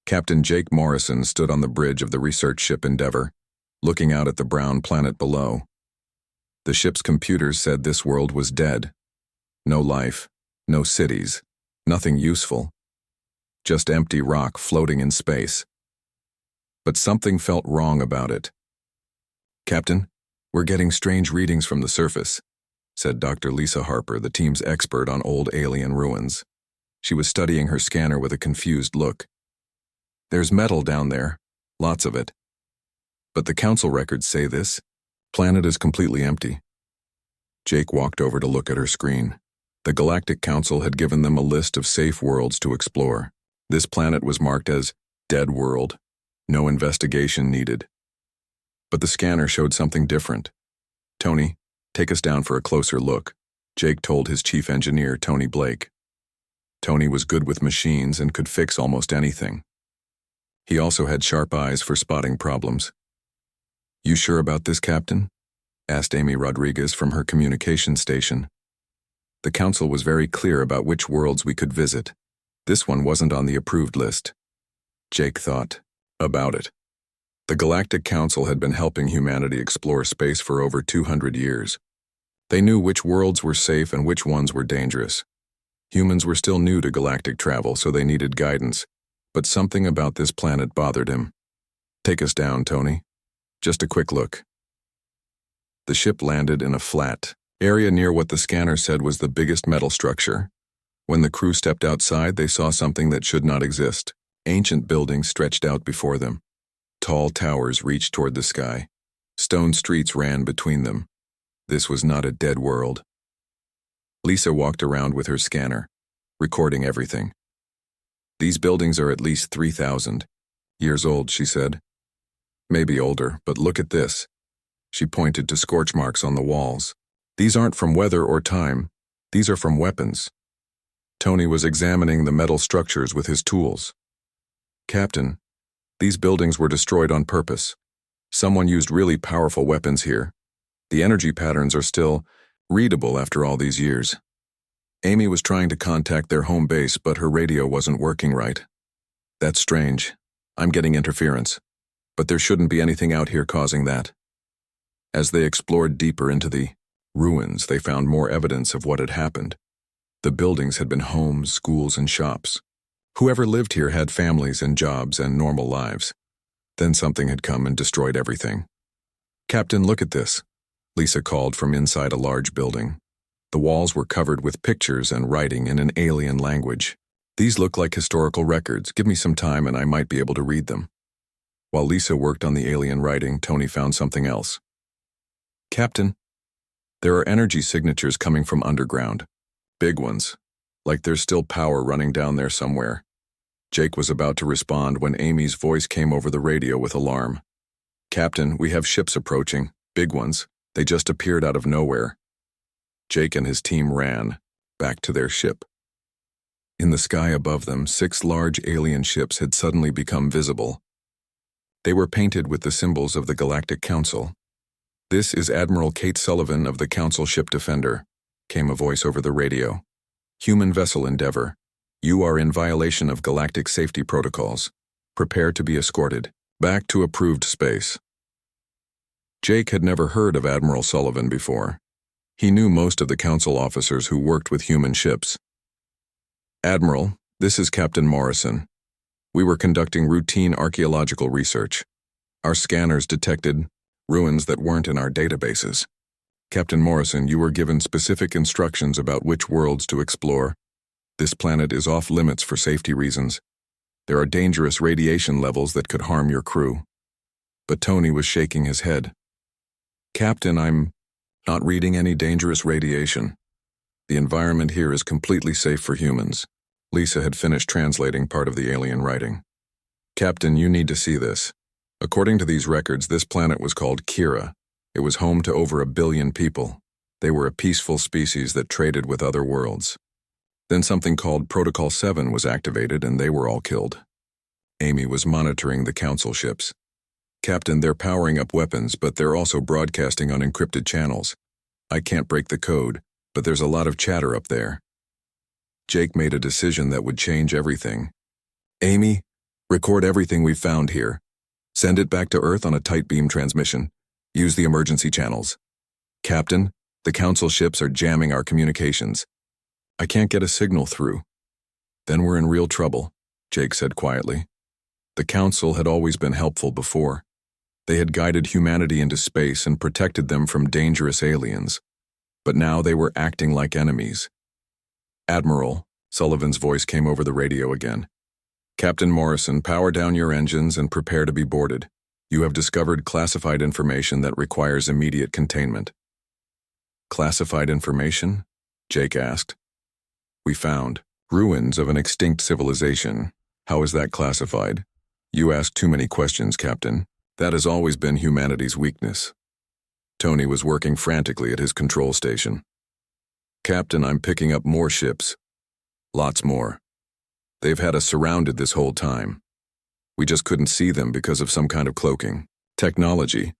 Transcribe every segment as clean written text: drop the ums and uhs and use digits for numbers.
Captain Jake Morrison stood on the bridge of the research ship Endeavour, looking out at the brown planet below. The ship's computers said this world was dead. No life, no cities, nothing useful. Just empty rock floating in space. But something felt wrong about it. "Captain, we're getting strange readings from the surface," said Dr. Lisa Harper, the team's expert on old alien ruins. She was studying her scanner with a confused look. "There's metal down there, lots of it. But the council records say this planet is completely empty." Jake walked over to look at her screen. The Galactic Council had given them a list of safe worlds to explore. This planet was marked as Dead World. No investigation needed. But the scanner showed something different. "Tony, take us down for a closer look," Jake told his chief engineer, Tony Blake. Tony was good with machines and could fix almost anything. He also had sharp eyes for spotting problems. "You sure about this, Captain?" asked Amy Rodriguez from her communication station. "The council was very clear about which worlds we could visit. This one wasn't on the approved list." Jake thought about it. The Galactic Council had been helping humanity explore space for over 200 years. They knew which worlds were safe and which ones were dangerous. Humans were still new to galactic travel, so they needed guidance, but something about this planet bothered him. "Take us down, Tony. Just a quick look." The ship landed in a flat area near what the scanner said was the biggest metal structure. When the crew stepped outside, they saw something that should not exist. Ancient buildings stretched out before them. Tall towers reached toward the sky. Stone streets ran between them. This was not a dead world. Lisa walked around with her scanner, recording everything. "These buildings are at least 3,000 years old," she said. "Maybe older, but look at this." She pointed to scorch marks on the walls. "These aren't from weather or time. These are from weapons." Tony was examining the metal structures with his tools. "Captain, these buildings were destroyed on purpose. Someone used really powerful weapons here. The energy patterns are still readable after all these years." Amy was trying to contact their home base, but her radio wasn't working right. "That's strange. I'm getting interference. But there shouldn't be anything out here causing that." As they explored deeper into the ruins, they found more evidence of what had happened. The buildings had been homes, schools, and shops. Whoever lived here had families and jobs and normal lives. Then something had come and destroyed everything. "Captain, look at this," Lisa called from inside a large building. The walls were covered with pictures and writing in an alien language. "These look like historical records. Give me some time and I might be able to read them." While Lisa worked on the alien writing, Tony found something else. "Captain, there are energy signatures coming from underground. Big ones, like there's still power running down there somewhere." Jake was about to respond when Amy's voice came over the radio with alarm. "Captain, we have ships approaching, big ones. They just appeared out of nowhere." Jake and his team ran back to their ship. In the sky above them, 6 large alien ships had suddenly become visible. They were painted with the symbols of the Galactic Council. "This is Admiral Kate Sullivan of the Council Ship Defender," came a voice over the radio. "Human vessel Endeavour. You are in violation of galactic safety protocols. Prepare to be escorted back to approved space." Jake had never heard of Admiral Sullivan before. He knew most of the council officers who worked with human ships. "Admiral, this is Captain Morrison. We were conducting routine archaeological research. Our scanners detected ruins that weren't in our databases. Captain Morrison, you were given specific instructions about which worlds to explore. This planet is off limits for safety reasons. There are dangerous radiation levels that could harm your crew." But Tony was shaking his head. "Captain, I'm not reading any dangerous radiation. The environment here is completely safe for humans." Lisa had finished translating part of the alien writing. "Captain, you need to see this. According to these records, this planet was called Kira. It was home to over 1 billion people. They were a peaceful species that traded with other worlds. Then something called Protocol 7 was activated and they were all killed." Amy was monitoring the council ships. "Captain, they're powering up weapons, but they're also broadcasting on encrypted channels. I can't break the code, but there's a lot of chatter up there." Jake made a decision that would change everything. "Amy, Record everything we've found here. Send it back to Earth on a tight beam transmission. Use the emergency channels. Captain, the Council ships are jamming our communications. I can't get a signal through. Then we're in real trouble, Jake said quietly. The Council had always been helpful before. They had guided humanity into space and protected them from dangerous aliens. But now they were acting like enemies. Admiral, Sullivan's voice came over the radio again. Captain Morrison, power down your engines and prepare to be boarded. You have discovered classified information that requires immediate containment. Classified information? Jake asked. We found ruins of an extinct civilization. How is that classified? You ask too many questions, Captain. That has always been humanity's weakness. Tony was working frantically at his control station. Captain, I'm picking up more ships. Lots more. They've had us surrounded this whole time. We just couldn't see them because of some kind of cloaking. Technology.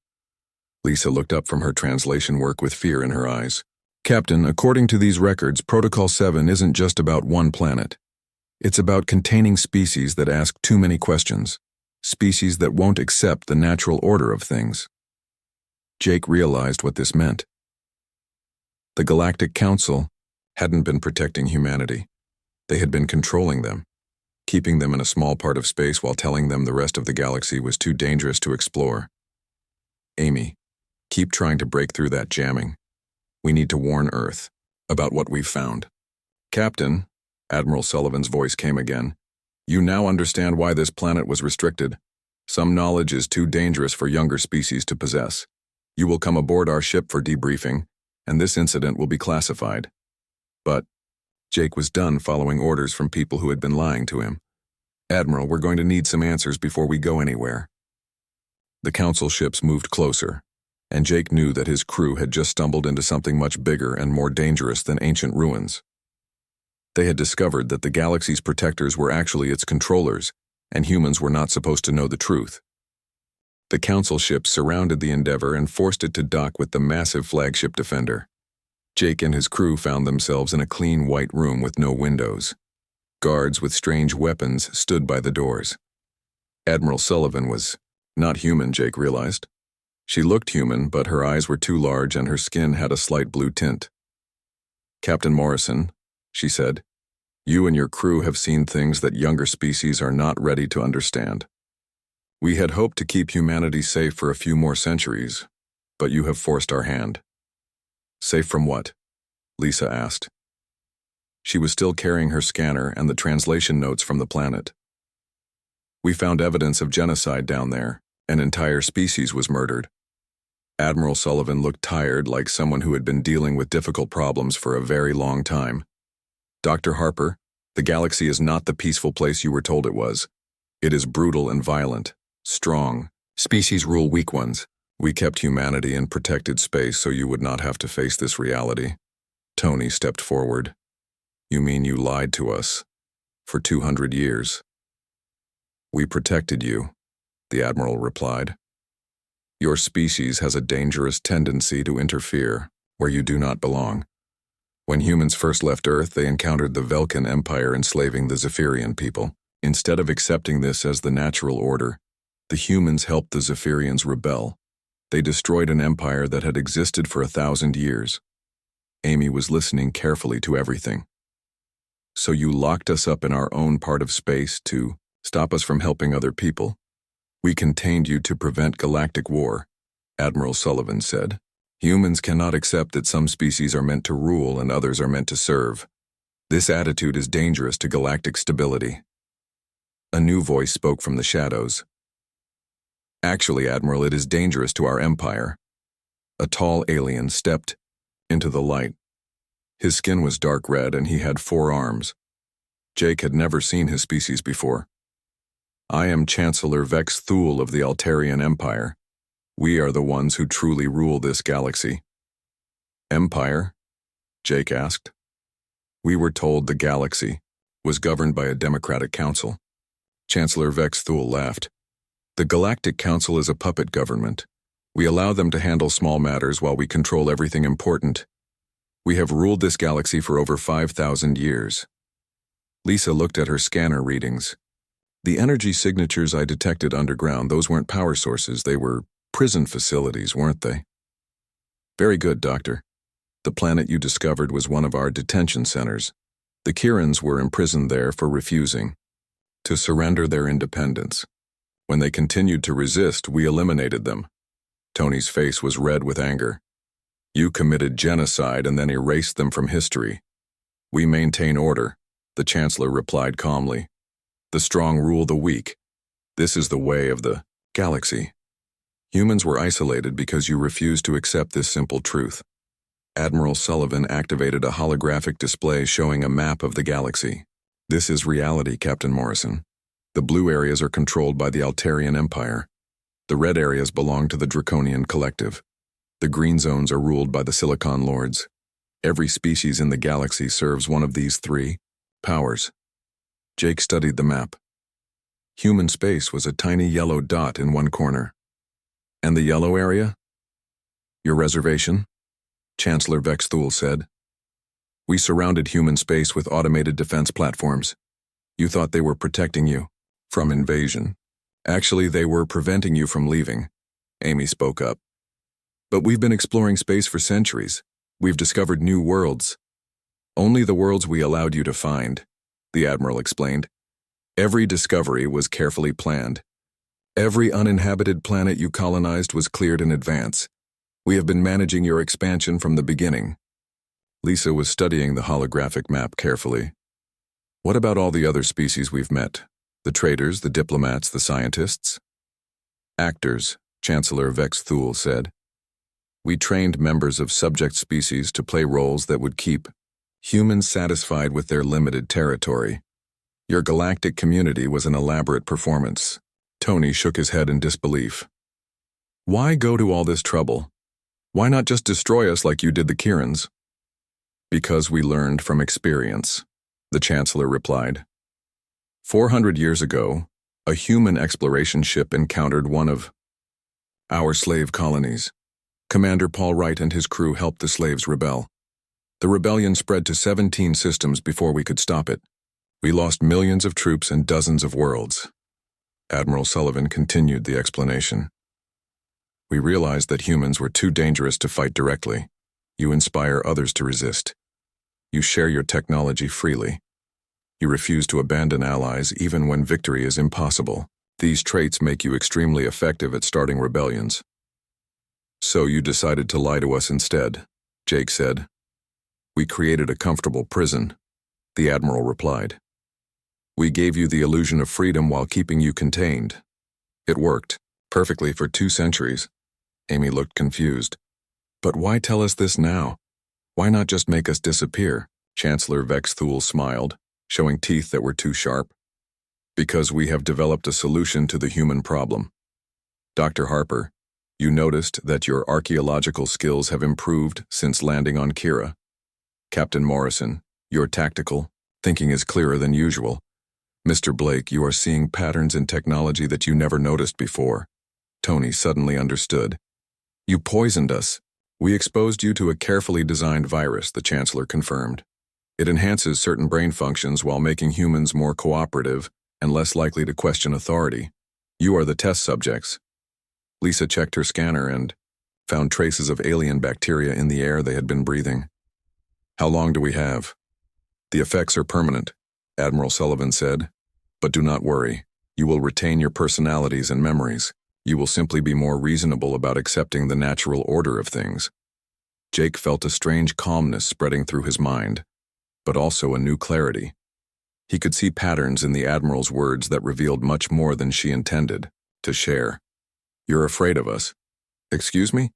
Lisa looked up from her translation work with fear in her eyes. Captain, according to these records, Protocol 7 isn't just about one planet. It's about containing species that ask too many questions. Species that won't accept the natural order of things. Jake realized what this meant. The Galactic Council hadn't been protecting humanity. They had been controlling them, keeping them in a small part of space while telling them the rest of the galaxy was too dangerous to explore. Amy, keep trying to break through that jamming. We need to warn Earth about what we've found. Captain, Admiral Sullivan's voice came again. You now understand why this planet was restricted. Some knowledge is too dangerous for younger species to possess. You will come aboard our ship for debriefing, and this incident will be classified. But Jake was done following orders from people who had been lying to him. Admiral, we're going to need some answers before we go anywhere. The Council ships moved closer, and Jake knew that his crew had just stumbled into something much bigger and more dangerous than ancient ruins. They had discovered that the galaxy's protectors were actually its controllers, and humans were not supposed to know the truth. The Council ships surrounded the Endeavor and forced it to dock with the massive flagship defender. Jake and his crew found themselves in a clean white room with no windows. Guards with strange weapons stood by the doors. Admiral Sullivan was not human, Jake realized. She looked human, but her eyes were too large and her skin had a slight blue tint. Captain Morrison, she said, you and your crew have seen things that younger species are not ready to understand. We had hoped to keep humanity safe for a few more centuries, but you have forced our hand. Safe from what? Lisa asked. She was still carrying her scanner and the translation notes from the planet. We found evidence of genocide down there. An entire species was murdered. Admiral Sullivan looked tired, like someone who had been dealing with difficult problems for a very long time. Dr. Harper, the galaxy is not the peaceful place you were told it was. It is brutal and violent, strong. Species rule weak ones. We kept humanity in protected space so you would not have to face this reality. Tony stepped forward. You mean you lied to us? For 200 years. We protected you, the Admiral replied. Your species has a dangerous tendency to interfere where you do not belong. When humans first left Earth, they encountered the Velkan Empire enslaving the Zephyrian people. Instead of accepting this as the natural order, the humans helped the Zephyrians rebel. They destroyed an empire that had existed for 1,000 years. Amy was listening carefully to everything. So you locked us up in our own part of space to stop us from helping other people? We contained you to prevent galactic war, Admiral Sullivan said. Humans cannot accept that some species are meant to rule and others are meant to serve. This attitude is dangerous to galactic stability. A new voice spoke from the shadows. Actually, Admiral, it is dangerous to our empire. A tall alien stepped into the light. His skin was dark red and he had 4 arms. Jake had never seen his species before. I am Chancellor Vex Thule of the Altarian Empire. We are the ones who truly rule this galaxy. Empire? Jake asked. We were told the galaxy was governed by a democratic council. Chancellor Vex Thule laughed. The Galactic Council is a puppet government. We allow them to handle small matters while we control everything important. We have ruled this galaxy for over 5,000 years. Lisa looked at her scanner readings. The energy signatures I detected underground, those weren't power sources, they were prison facilities, weren't they? Very good, Doctor. The planet you discovered was one of our detention centers. The Kirans were imprisoned there for refusing to surrender their independence. When they continued to resist, we eliminated them. Tony's face was red with anger. You committed genocide and then erased them from history. We maintain order, the Chancellor replied calmly. The strong rule the weak. This is the way of the galaxy. Humans were isolated because you refused to accept this simple truth. Admiral Sullivan activated a holographic display showing a map of the galaxy. This is reality, Captain Morrison. The blue areas are controlled by the Altarian Empire. The red areas belong to the Draconian Collective. The green zones are ruled by the Silicon Lords. Every species in the galaxy serves one of these three powers. Jake studied the map. Human space was a tiny yellow dot in one corner. And the yellow area? Your reservation? Chancellor Vexthul said. We surrounded human space with automated defense platforms. You thought they were protecting you from invasion. Actually, they were preventing you from leaving. Amy spoke up. But we've been exploring space for centuries. We've discovered new worlds. Only the worlds we allowed you to find, the Admiral explained. Every discovery was carefully planned. Every uninhabited planet you colonized was cleared in advance. We have been managing your expansion from the beginning. Lisa was studying the holographic map carefully. What about all the other species we've met? The traders, the diplomats, the scientists? Actors, Chancellor Vexthul said. We trained members of subject species to play roles that would keep humans satisfied with their limited territory. Your galactic community was an elaborate performance. Tony shook his head in disbelief. Why go to all this trouble? Why not just destroy us like you did the Kirans? Because we learned from experience, the Chancellor replied. 400 years ago, a human exploration ship encountered one of our slave colonies. Commander Paul Wright and his crew helped the slaves rebel. The rebellion spread to 17 systems before we could stop it. We lost millions of troops and dozens of worlds. Admiral Sullivan continued the explanation. We realized that humans were too dangerous to fight directly. You inspire others to resist. You share your technology freely. You refuse to abandon allies even when victory is impossible. These traits make you extremely effective at starting rebellions. So you decided to lie to us instead, Jake said. We created a comfortable prison, the Admiral replied. We gave you the illusion of freedom while keeping you contained. It worked perfectly for 2 centuries. Amy looked confused. But why tell us this now? Why not just make us disappear? Chancellor Vexthul smiled, showing teeth that were too sharp. Because we have developed a solution to the human problem. Dr. Harper, you noticed that your archaeological skills have improved since landing on Kira. Captain Morrison, your tactical thinking is clearer than usual. Mr. Blake, you are seeing patterns in technology that you never noticed before. Tony suddenly understood. You poisoned us. We exposed you to a carefully designed virus, the Chancellor confirmed. It enhances certain brain functions while making humans more cooperative and less likely to question authority. You are the test subjects. Lisa checked her scanner and found traces of alien bacteria in the air they had been breathing. How long do we have? The effects are permanent, Admiral Sullivan said. But do not worry. You will retain your personalities and memories. You will simply be more reasonable about accepting the natural order of things. Jake felt a strange calmness spreading through his mind, but also a new clarity. He could see patterns in the Admiral's words that revealed much more than she intended to share. You're afraid of us. Excuse me?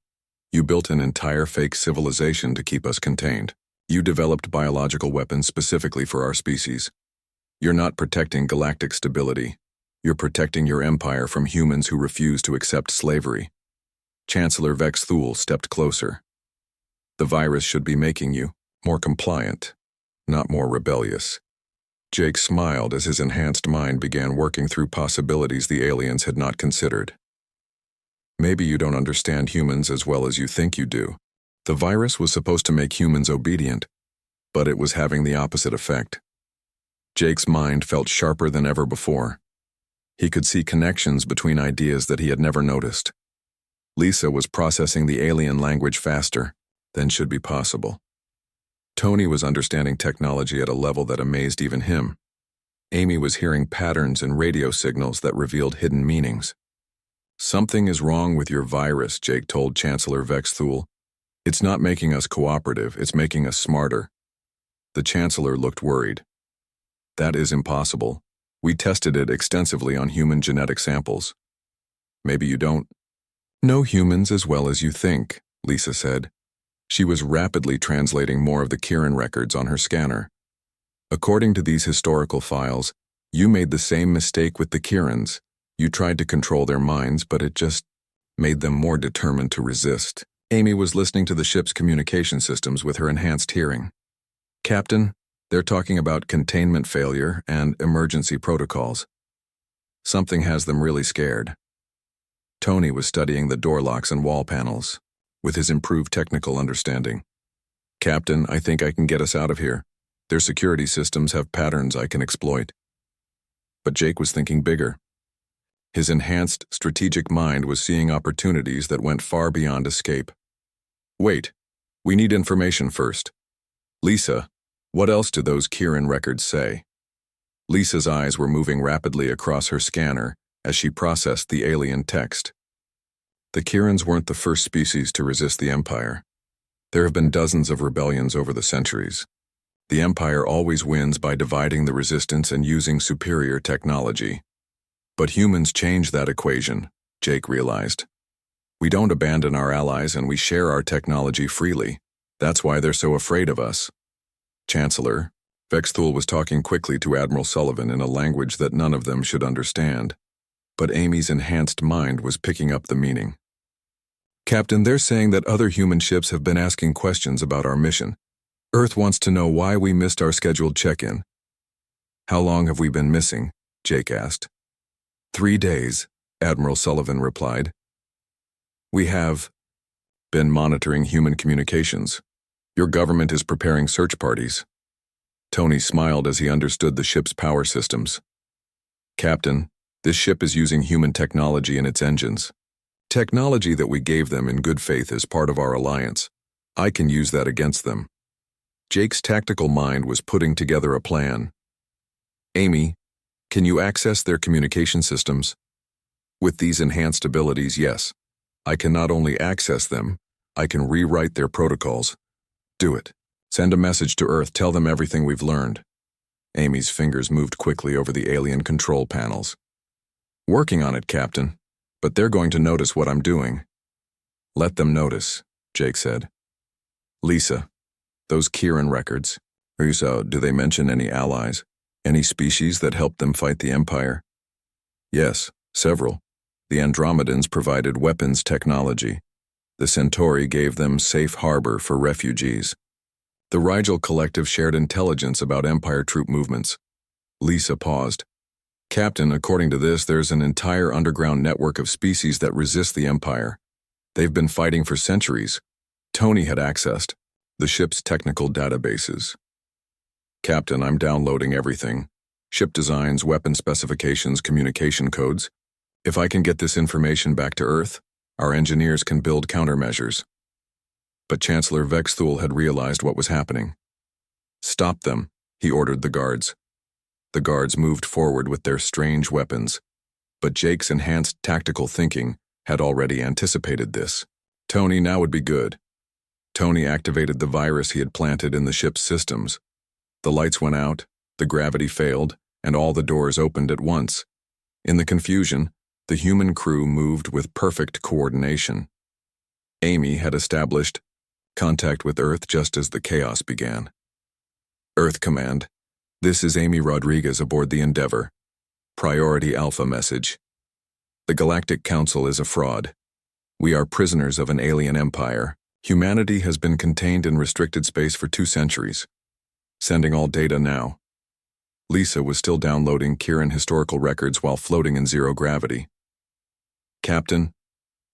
You built an entire fake civilization to keep us contained. You developed biological weapons specifically for our species. You're not protecting galactic stability. You're protecting your empire from humans who refuse to accept slavery. Chancellor Vexthul stepped closer. The virus should be making you more compliant, not more rebellious. Jake smiled as his enhanced mind began working through possibilities the aliens had not considered. Maybe you don't understand humans as well as you think you do. The virus was supposed to make humans obedient, but it was having the opposite effect. Jake's mind felt sharper than ever before. He could see connections between ideas that he had never noticed. Lisa was processing the alien language faster than should be possible. Tony was understanding technology at a level that amazed even him. Amy was hearing patterns in radio signals that revealed hidden meanings. "Something is wrong with your virus," Jake told Chancellor Vexthul. "It's not making us cooperative, it's making us smarter." The Chancellor looked worried. "That is impossible. We tested it extensively on human genetic samples." "Maybe you don't know humans as well as you think," Lisa said. She was rapidly translating more of the Kieran records on her scanner. "According to these historical files, you made the same mistake with the Kierans. You tried to control their minds, but it just made them more determined to resist." Amy was listening to the ship's communication systems with her enhanced hearing. "Captain, they're talking about containment failure and emergency protocols. Something has them really scared." Tony was studying the door locks and wall panels with his improved technical understanding. "Captain, I think I can get us out of here. Their security systems have patterns I can exploit." But Jake was thinking bigger. His enhanced strategic mind was seeing opportunities that went far beyond escape. "Wait, we need information first. Lisa, what else do those Kieran records say?" Lisa's eyes were moving rapidly across her scanner as she processed the alien text. "The Kierans weren't the first species to resist the Empire. There have been dozens of rebellions over the centuries. The Empire always wins by dividing the resistance and using superior technology. But humans change that equation," Jake realized. "We don't abandon our allies and we share our technology freely. That's why they're so afraid of us." Chancellor Vexthul was talking quickly to Admiral Sullivan in a language that none of them should understand. But Amy's enhanced mind was picking up the meaning. "Captain, they're saying that other human ships have been asking questions about our mission. Earth wants to know why we missed our scheduled check-in." "How long have we been missing?" Jake asked. 3 days, Admiral Sullivan replied. "We have been monitoring human communications. Your government is preparing search parties." Tony smiled as he understood the ship's power systems. "Captain, this ship is using human technology in its engines. Technology that we gave them in good faith as part of our alliance. I can use that against them." Jake's tactical mind was putting together a plan. "Amy, can you access their communication systems?" "With these enhanced abilities, yes. I can not only access them, I can rewrite their protocols." "Do it. Send a message to Earth, tell them everything we've learned." Amy's fingers moved quickly over the alien control panels. "Working on it, Captain, but they're going to notice what I'm doing." "Let them notice," Jake said. "Lisa, those Kieran records, do they mention any allies? Any species that helped them fight the Empire?" "Yes, several. The Andromedans provided weapons technology. The Centauri gave them safe harbor for refugees. The Rigel Collective shared intelligence about Empire troop movements." Lisa paused. "Captain, according to this, there's an entire underground network of species that resist the Empire. They've been fighting for centuries." Tony had accessed the ship's technical databases. "Captain, I'm downloading everything. Ship designs, weapon specifications, communication codes. If I can get this information back to Earth, our engineers can build countermeasures." But Chancellor Vexthul had realized what was happening. "Stop them," he ordered the guards. The guards moved forward with their strange weapons, but Jake's enhanced tactical thinking had already anticipated this. Tony, now would be good. Tony activated the virus he had planted in the ship's systems. The lights went out, the gravity failed, and all the doors opened at once. In the confusion, the human crew moved with perfect coordination. Amy had established contact with Earth just as the chaos began. "Earth Command, this is Amy Rodriguez aboard the Endeavor. Priority Alpha message. The Galactic Council is a fraud. We are prisoners of an alien empire. Humanity has been contained in restricted space for 2 centuries. Sending all data now." Lisa was still downloading Kieran historical records while floating in zero gravity. "Captain,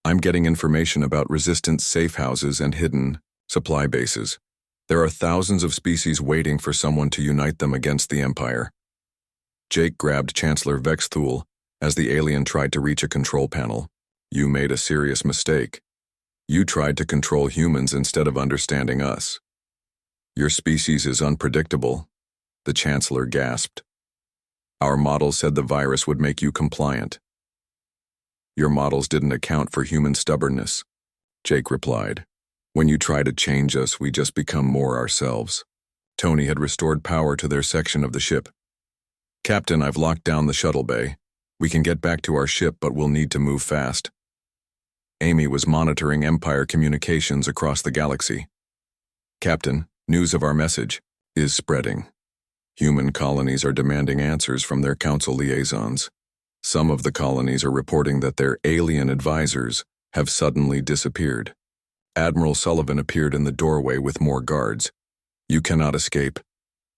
I'm getting information about resistance safe houses and hidden supply bases. There are thousands of species waiting for someone to unite them against the Empire." Jake grabbed Chancellor Vexthul As the alien tried to reach a control panel, you made a serious mistake. You tried to control humans instead of understanding us. Your species is unpredictable, the Chancellor gasped. Our model said the virus would make you compliant. Your models didn't account for human stubbornness, Jake replied. When you try to change us, we just become more ourselves. Tony had restored power to their section of the ship. Captain, I've locked down the shuttle bay. We can get back to our ship, but we'll need to move fast. Amy was monitoring Empire communications across the galaxy. Captain, news of our message is spreading. Human colonies are demanding answers from their council liaisons. Some of the colonies are reporting that their alien advisors have suddenly disappeared. Admiral Sullivan appeared in the doorway with more guards. You cannot escape.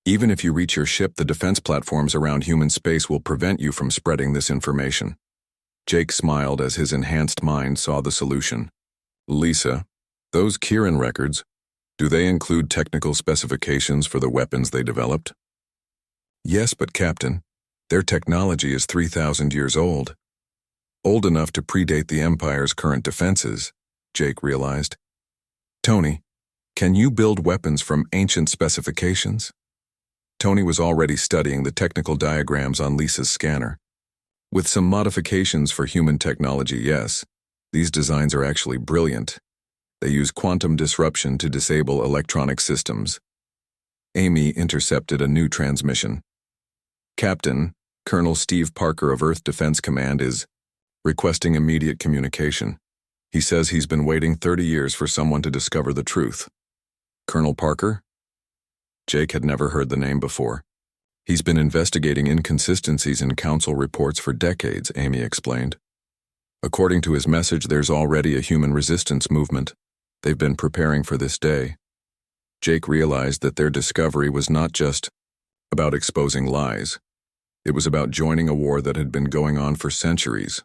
Even if you reach your ship, the defense platforms around human space will prevent you from spreading this information. Jake smiled as his enhanced mind saw the solution. Lisa, those Kieran records, do they include technical specifications for the weapons they developed? Yes, but Captain, their technology is 3,000 years old. Old enough to predate the Empire's current defenses, Jake realized. Tony, can you build weapons from ancient specifications? Tony was already studying the technical diagrams on Lisa's scanner. With some modifications for human technology, yes. These designs are actually brilliant. They use quantum disruption to disable electronic systems. Amy intercepted a new transmission. Captain, Colonel Steve Parker of Earth Defense Command is requesting immediate communication. He says he's been waiting 30 years for someone to discover the truth. Colonel Parker? Jake had never heard the name before. He's been investigating inconsistencies in council reports for decades, Amy explained. According to his message, there's already a human resistance movement. They've been preparing for this day. Jake realized that their discovery was not just about exposing lies. It was about joining a war that had been going on for centuries.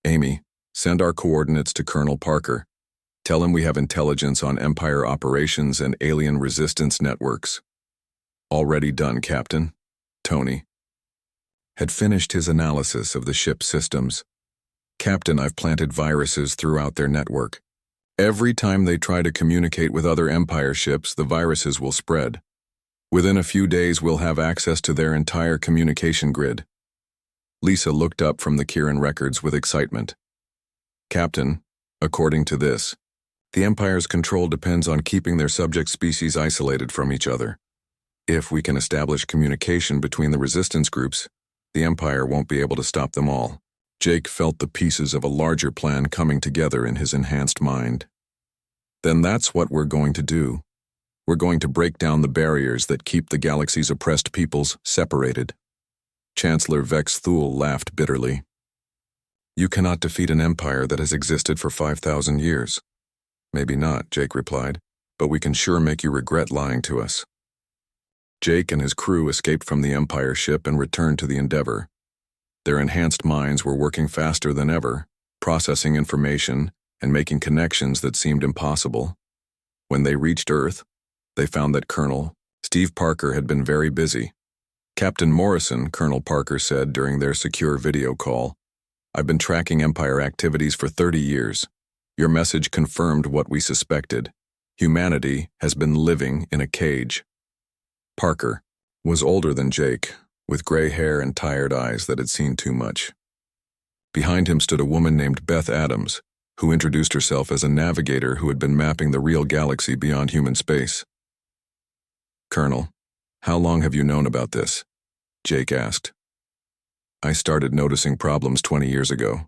Amy, send our coordinates to Colonel Parker. Tell him we have intelligence on Empire operations and alien resistance networks. Already done, Captain. Tony had finished his analysis of the ship's systems. Captain, I've planted viruses throughout their network. Every time they try to communicate with other Empire ships, the viruses will spread. Within a few days, we'll have access to their entire communication grid. Lisa looked up from the Kieran records with excitement. Captain, according to this, the Empire's control depends on keeping their subject species isolated from each other. If we can establish communication between the resistance groups, the Empire won't be able to stop them all. Jake felt the pieces of a larger plan coming together in his enhanced mind. Then that's what we're going to do. We're going to break down the barriers that keep the galaxy's oppressed peoples separated. Chancellor Vex Thule laughed bitterly. You cannot defeat an empire that has existed for 5,000 years. Maybe not, Jake replied, but we can sure make you regret lying to us. Jake and his crew escaped from the Empire ship and returned to the Endeavor. Their enhanced minds were working faster than ever, processing information and making connections that seemed impossible. When they reached Earth, they found that Colonel Steve Parker had been very busy. Captain Morrison, Colonel Parker said during their secure video call, I've been tracking Empire activities for 30 years. Your message confirmed what we suspected. Humanity has been living in a cage. Parker was older than Jake, with gray hair and tired eyes that had seen too much. Behind him stood a woman named Beth Adams, who introduced herself as a navigator who had been mapping the real galaxy beyond human space. Colonel, how long have you known about this? Jake asked. I started noticing problems 20 years ago,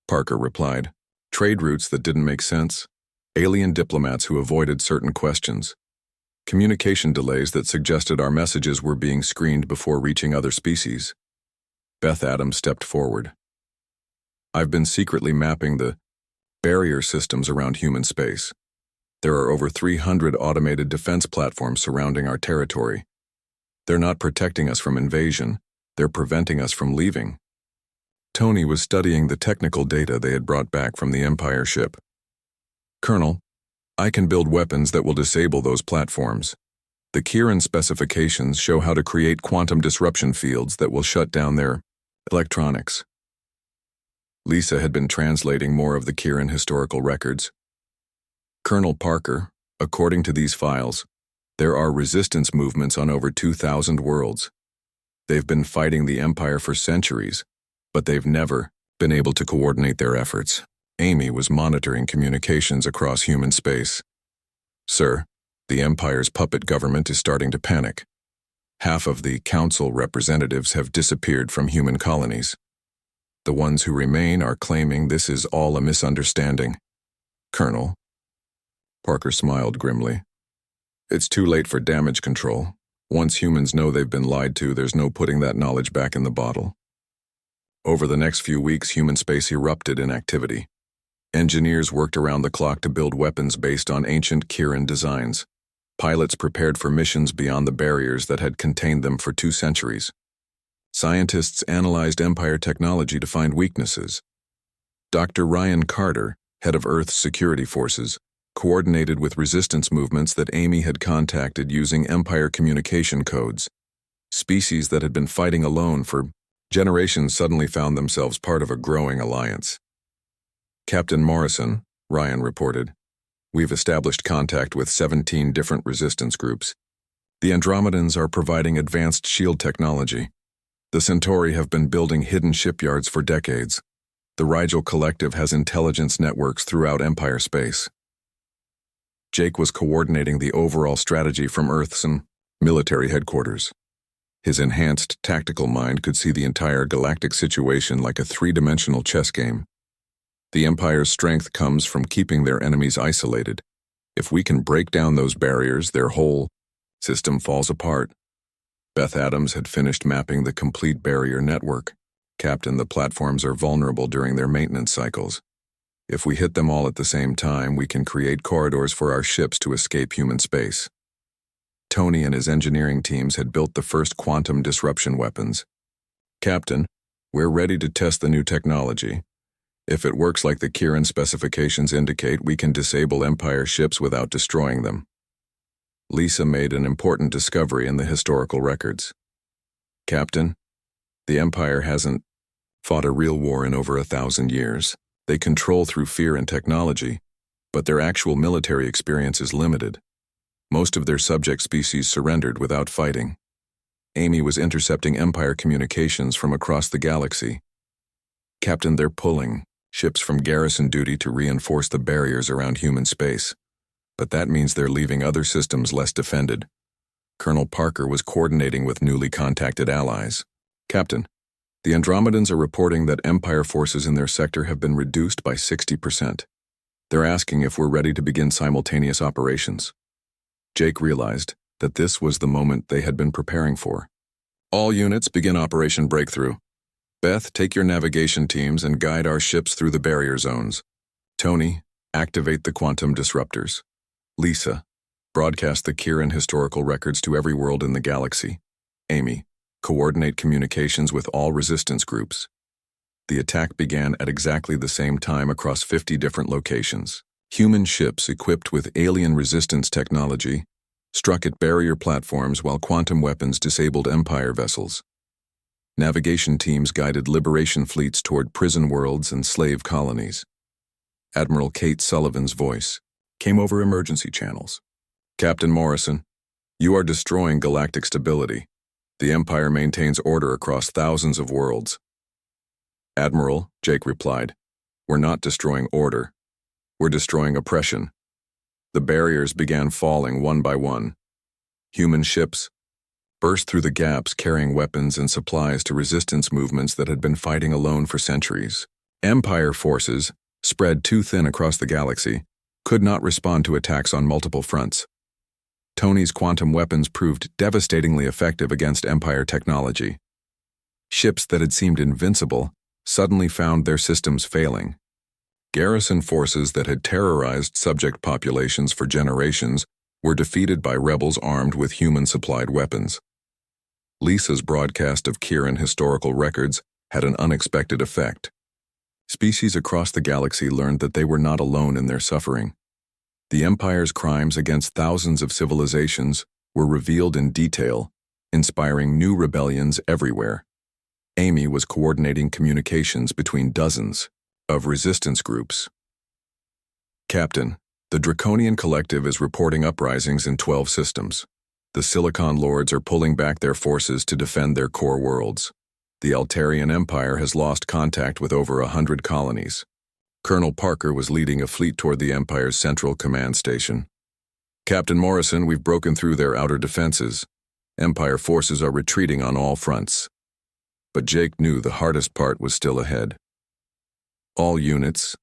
Parker replied. Trade routes that didn't make sense, alien diplomats who avoided certain questions, communication delays that suggested our messages were being screened before reaching other species. Beth Adams stepped forward. I've been secretly mapping the barrier systems around human space. There are over 300 automated defense platforms surrounding our territory. They're not protecting us from invasion, they're preventing us from leaving. Tony was studying the technical data they had brought back from the Empire ship. Colonel, I can build weapons that will disable those platforms. The Kieran specifications show how to create quantum disruption fields that will shut down their electronics. Lisa had been translating more of the Kieran historical records. Colonel Parker, according to these files, there are resistance movements on over 2,000 worlds. They've been fighting the Empire for centuries, but they've never been able to coordinate their efforts. Amy was monitoring communications across human space. Sir, the Empire's puppet government is starting to panic. Half of the council representatives have disappeared from human colonies. The ones who remain are claiming this is all a misunderstanding. Colonel. Parker smiled grimly. It's too late for damage control. Once humans know they've been lied to, there's no putting that knowledge back in the bottle. Over the next few weeks, human space erupted in activity. Engineers worked around the clock to build weapons based on ancient Kieran designs. Pilots prepared for missions beyond the barriers that had contained them for 2 centuries. Scientists analyzed Empire technology to find weaknesses. Dr. Ryan Carter, head of Earth's security forces, coordinated with resistance movements that Amy had contacted using Empire communication codes. Species that had been fighting alone for generations suddenly found themselves part of a growing alliance. Captain Morrison, Ryan reported, we've established contact with 17 different resistance groups. The Andromedans are providing advanced shield technology. The Centauri have been building hidden shipyards for decades. The Rigel Collective has intelligence networks throughout Empire space. Jake was coordinating the overall strategy from Earth's military headquarters. His enhanced tactical mind could see the entire galactic situation like a 3-dimensional chess game. The Empire's strength comes from keeping their enemies isolated. If we can break down those barriers, their whole system falls apart. Beth Adams had finished mapping the complete barrier network. Captain, the platforms are vulnerable during their maintenance cycles. If we hit them all at the same time, we can create corridors for our ships to escape human space. Tony and his engineering teams had built the first quantum disruption weapons. Captain, we're ready to test the new technology. If it works like the Kieran specifications indicate, we can disable Empire ships without destroying them. Lisa made an important discovery in the historical records. Captain, the Empire hasn't fought a real war in over 1,000 years. They control through fear and technology, but their actual military experience is limited. Most of their subject species surrendered without fighting. Amy was intercepting Empire communications from across the galaxy. Captain, they're pulling ships from garrison duty to reinforce the barriers around human space, but that means they're leaving other systems less defended. Colonel Parker was coordinating with newly contacted allies. Captain, the Andromedans are reporting that Empire forces in their sector have been reduced by 60%. They're asking if we're ready to begin simultaneous operations. Jake realized that this was the moment they had been preparing for. All units begin Operation Breakthrough. Beth, take your navigation teams and guide our ships through the barrier zones. Tony, activate the quantum disruptors. Lisa, broadcast the Kieran historical records to every world in the galaxy. Amy, coordinate communications with all resistance groups. The attack began at exactly the same time across 50 different locations. Human ships equipped with alien resistance technology struck at barrier platforms while quantum weapons disabled Empire vessels. Navigation teams guided liberation fleets toward prison worlds and slave colonies. Admiral Kate Sullivan's voice came over emergency channels. Captain Morrison, you are destroying galactic stability. The Empire maintains order across thousands of worlds. Admiral, Jake replied, we're not destroying order. We're destroying oppression. The barriers began falling one by one. Human ships burst through the gaps carrying weapons and supplies to resistance movements that had been fighting alone for centuries. Empire forces, spread too thin across the galaxy, could not respond to attacks on multiple fronts. Tony's quantum weapons proved devastatingly effective against Empire technology. Ships that had seemed invincible suddenly found their systems failing. Garrison forces that had terrorized subject populations for generations were defeated by rebels armed with human-supplied weapons. Lisa's broadcast of Kieran historical records had an unexpected effect. Species across the galaxy learned that they were not alone in their suffering. The Empire's crimes against thousands of civilizations were revealed in detail, inspiring new rebellions everywhere. Amy was coordinating communications between dozens of resistance groups. Captain, the Draconian Collective is reporting uprisings in 12 systems. The Silicon Lords are pulling back their forces to defend their core worlds. The Altarian Empire has lost contact with over 100 colonies. Colonel Parker was leading a fleet toward the Empire's central command station. Captain Morrison, we've broken through their outer defenses. Empire forces are retreating on all fronts. But Jake knew the hardest part was still ahead. All units,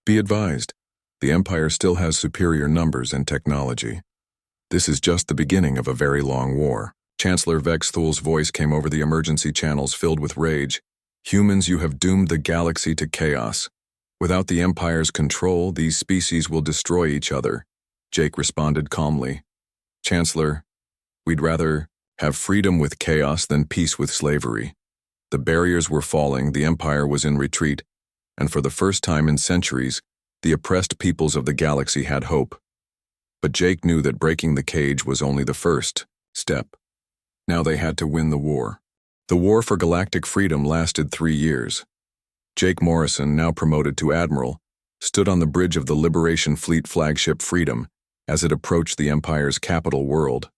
be advised, the Empire still has superior numbers and technology. This is just the beginning of a very long war. Chancellor Vex Thul's voice came over the emergency channels filled with rage. Humans, you have doomed the galaxy to chaos. Without the Empire's control, these species will destroy each other. Jake responded calmly. Chancellor, we'd rather have freedom with chaos than peace with slavery. The barriers were falling, the Empire was in retreat, and for the first time in centuries, the oppressed peoples of the galaxy had hope. But Jake knew that breaking the cage was only the first step. Now they had to win the war. The war for galactic freedom lasted 3 years. Jake Morrison, now promoted to Admiral, stood on the bridge of the Liberation Fleet flagship Freedom as it approached the Empire's capital world.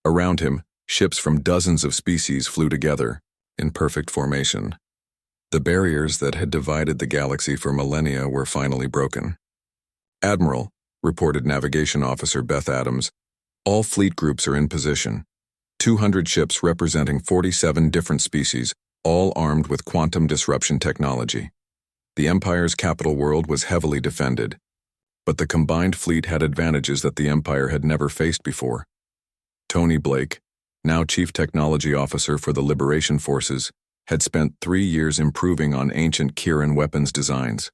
Around him, ships from dozens of species flew together, in perfect formation. The barriers that had divided the galaxy for millennia were finally broken. Admiral, reported Navigation Officer Beth Adams, all fleet groups are in position. 200 ships representing 47 different species, all armed with quantum disruption technology. The Empire's capital world was heavily defended, but the combined fleet had advantages that the Empire had never faced before. Tony Blake, now Chief Technology Officer for the Liberation Forces, had spent 3 years improving on ancient Kirin weapons designs.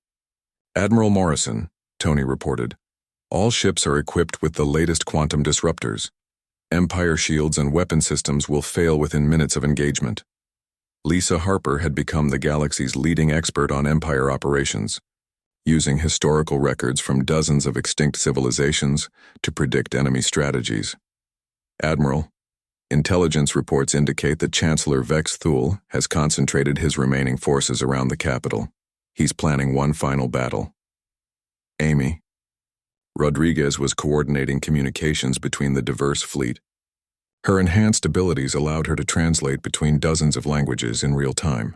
Admiral Morrison, Tony reported, all ships are equipped with the latest quantum disruptors. Empire shields and weapon systems will fail within minutes of engagement. Lisa Harper had become the galaxy's leading expert on Empire operations, using historical records from dozens of extinct civilizations to predict enemy strategies. Admiral, intelligence reports indicate that Chancellor Vex Thul has concentrated his remaining forces around the capital. He's planning one final battle. Amy. Rodriguez was coordinating communications between the diverse fleet. Her enhanced abilities allowed her to translate between dozens of languages in real time.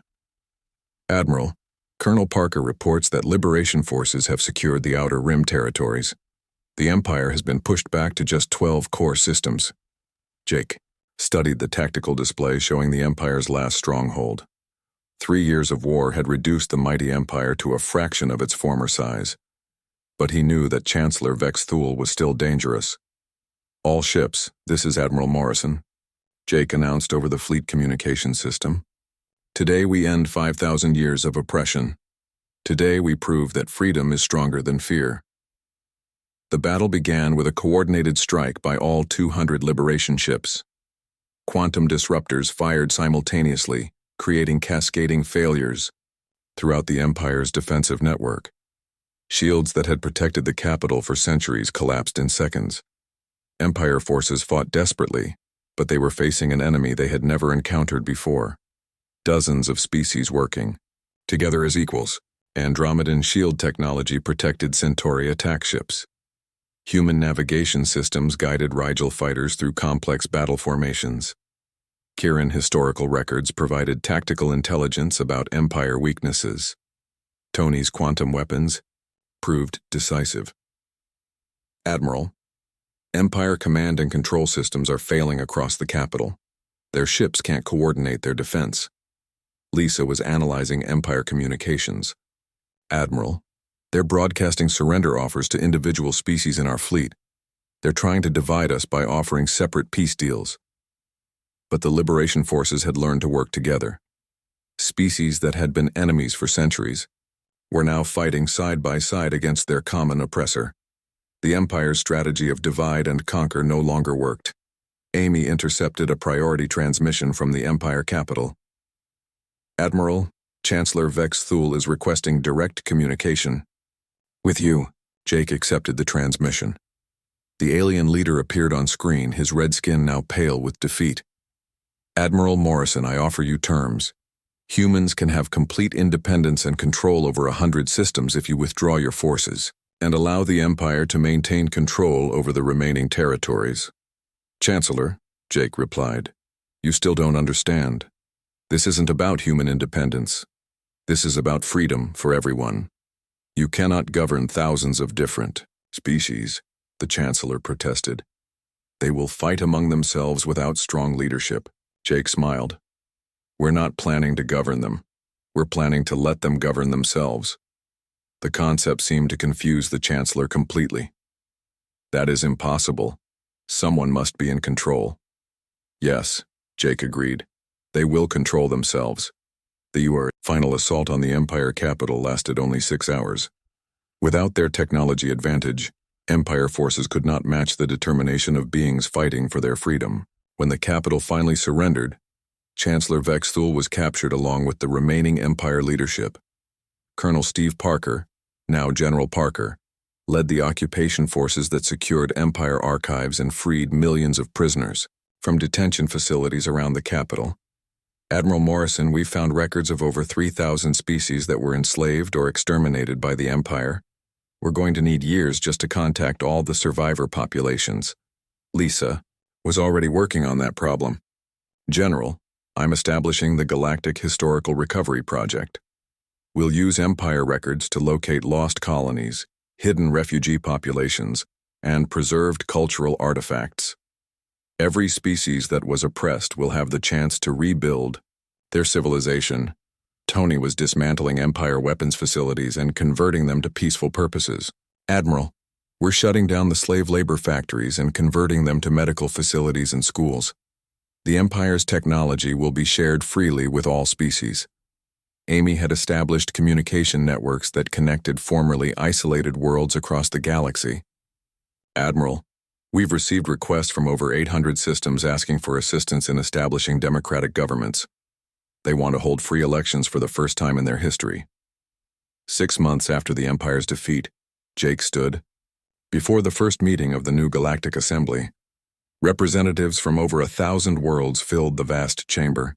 Admiral, Colonel Parker reports that Liberation forces have secured the Outer Rim territories. The Empire has been pushed back to just 12 core systems. Jake studied the tactical display showing the Empire's last stronghold. 3 years of war had reduced the mighty Empire to a fraction of its former size. But he knew that Chancellor Vex Thul was still dangerous. All ships, this is Admiral Morrison, Jake announced over the fleet communication system. Today we end 5,000 years of oppression. Today we prove that freedom is stronger than fear. The battle began with a coordinated strike by all 200 Liberation ships. Quantum disruptors fired simultaneously, creating cascading failures throughout the Empire's defensive network. Shields that had protected the capital for centuries collapsed in seconds. Empire forces fought desperately, but they were facing an enemy they had never encountered before. Dozens of species working, together as equals. Andromedan shield technology protected Centauri attack ships. Human navigation systems guided Rigel fighters through complex battle formations. Kirin historical records provided tactical intelligence about Empire weaknesses. Tony's quantum weapons proved decisive. Admiral, Empire command and control systems are failing across the capital. Their ships can't coordinate their defense. Lisa was analyzing Empire communications. Admiral, they're broadcasting surrender offers to individual species in our fleet. They're trying to divide us by offering separate peace deals. But the Liberation forces had learned to work together. Species that had been enemies for centuries were now fighting side by side against their common oppressor. The Empire's strategy of divide and conquer no longer worked. Amy intercepted a priority transmission from the Empire capital. Admiral, Chancellor Vex Thul is requesting direct communication. With you, Jake accepted the transmission. The alien leader appeared on screen, his red skin now pale with defeat. Admiral Morrison, I offer you terms. Humans can have complete independence and control over 100 systems if you withdraw your forces, and allow the Empire to maintain control over the remaining territories. Chancellor, Jake replied, you still don't understand. This isn't about human independence. This is about freedom for everyone. You cannot govern thousands of different species, the Chancellor protested. They will fight among themselves without strong leadership. Jake smiled. We're not planning to govern them. We're planning to let them govern themselves. The concept seemed to confuse the Chancellor completely. That is impossible. Someone must be in control. Yes, Jake agreed. They will control themselves. The final assault on the Empire capital lasted only 6 hours. Without their technology advantage, Empire forces could not match the determination of beings fighting for their freedom. When the capital finally surrendered, Chancellor Vexthul was captured along with the remaining Empire leadership. Colonel Steve Parker, now General Parker, led the occupation forces that secured Empire archives and freed millions of prisoners from detention facilities around the capital. Admiral Morrison, we found records of over 3,000 species that were enslaved or exterminated by the Empire. We're going to need years just to contact all the survivor populations. Lisa was already working on that problem. General, I'm establishing the Galactic Historical Recovery Project. We'll use Empire records to locate lost colonies, hidden refugee populations, and preserved cultural artifacts. Every species that was oppressed will have the chance to rebuild their civilization. Tony was dismantling Empire weapons facilities and converting them to peaceful purposes. Admiral, we're shutting down the slave labor factories and converting them to medical facilities and schools. The Empire's technology will be shared freely with all species. Amy had established communication networks that connected formerly isolated worlds across the galaxy. Admiral, we've received requests from over 800 systems asking for assistance in establishing democratic governments. They want to hold free elections for the first time in their history. 6 months after the Empire's defeat, Jake stood before the first meeting of the new Galactic Assembly. Representatives from over 1,000 worlds filled the vast chamber.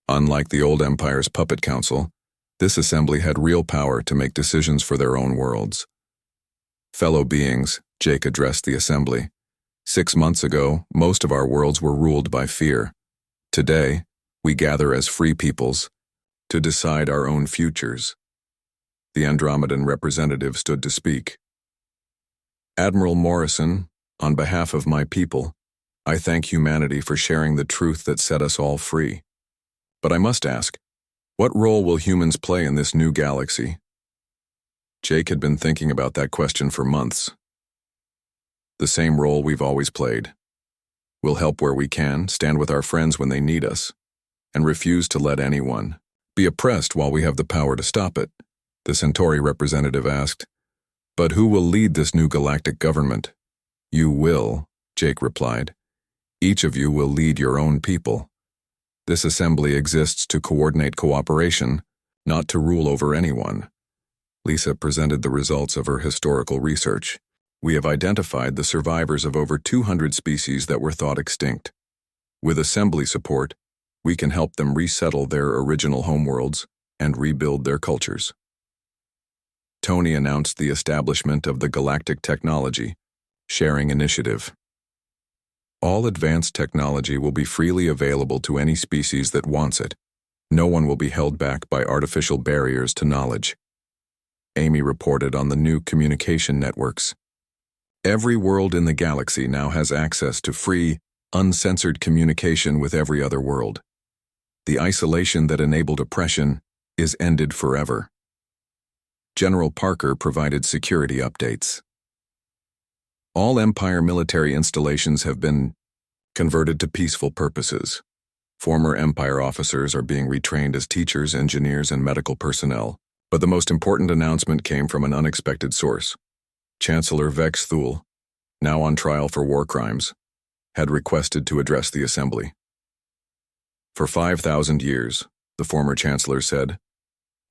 Unlike the old Empire's puppet council, this assembly had real power to make decisions for their own worlds. Fellow beings, Jake addressed the assembly. 6 months ago, most of our worlds were ruled by fear. Today, we gather as free peoples to decide our own futures. The Andromedan representative stood to speak. Admiral Morrison, on behalf of my people, I thank humanity for sharing the truth that set us all free. But I must ask, what role will humans play in this new galaxy? Jake had been thinking about that question for months. The same role we've always played. We'll help where we can, stand with our friends when they need us, and refuse to let anyone be oppressed while we have the power to stop it, the Centauri representative asked. But who will lead this new galactic government? You will, Jake replied. Each of you will lead your own people. This assembly exists to coordinate cooperation, not to rule over anyone. Lisa presented the results of her historical research. We have identified the survivors of over 200 species that were thought extinct. With assembly support, we can help them resettle their original homeworlds and rebuild their cultures. Tony announced the establishment of the Galactic Technology Sharing Initiative. All advanced technology will be freely available to any species that wants it. No one will be held back by artificial barriers to knowledge. Amy reported on the new communication networks. Every world in the galaxy now has access to free, uncensored communication with every other world. The isolation that enabled oppression is ended forever. General Parker provided security updates. All Empire military installations have been converted to peaceful purposes. Former Empire officers are being retrained as teachers, engineers, and medical personnel. But the most important announcement came from an unexpected source. Chancellor Vexthul, now on trial for war crimes, had requested to address the assembly. For 5,000 years, the former chancellor said,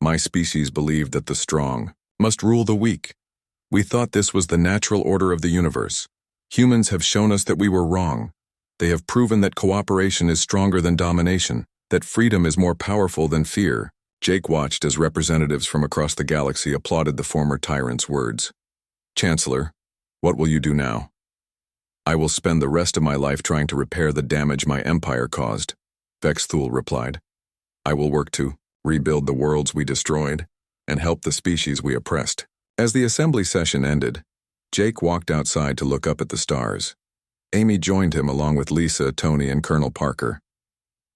my species believed that the strong must rule the weak. We thought this was the natural order of the universe. Humans have shown us that we were wrong. They have proven that cooperation is stronger than domination. That freedom is more powerful than fear. Jake watched as representatives from across the galaxy applauded the former tyrant's words. Chancellor, what will you do now? I will spend the rest of my life trying to repair the damage my empire caused, Vexthul replied. I will work to rebuild the worlds we destroyed and help the species we oppressed. As the assembly session ended, Jake walked outside to look up at the stars. Amy joined him along with Lisa, Tony, and Colonel Parker.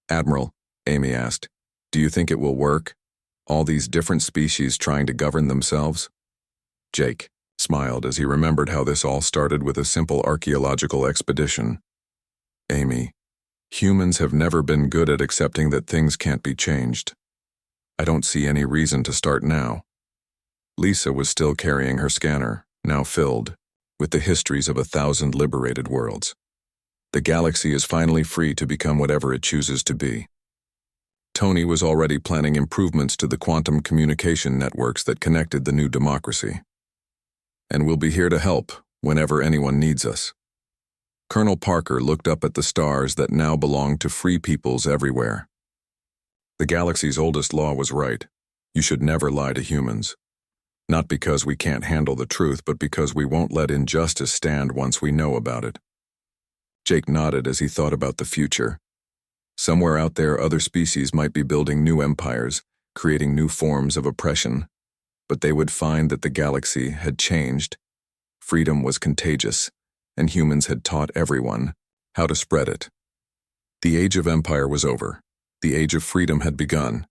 Admiral, Amy asked, do you think it will work? All these different species trying to govern themselves? Jake smiled as he remembered how this all started with a simple archaeological expedition. Amy, humans have never been good at accepting that things can't be changed. I don't see any reason to start now. Lisa was still carrying her scanner, now filled with the histories of 1,000 liberated worlds. The galaxy is finally free to become whatever it chooses to be. Tony was already planning improvements to the quantum communication networks that connected the new democracy. And we'll be here to help whenever anyone needs us. Colonel Parker looked up at the stars that now belonged to free peoples everywhere. The galaxy's oldest law was right. You should never lie to humans. Not because we can't handle the truth, but because we won't let injustice stand once we know about it. Jake nodded as he thought about the future. Somewhere out there, other species might be building new empires, creating new forms of oppression, but they would find that the galaxy had changed. Freedom was contagious, and humans had taught everyone how to spread it. The age of empire was over. The age of freedom had begun.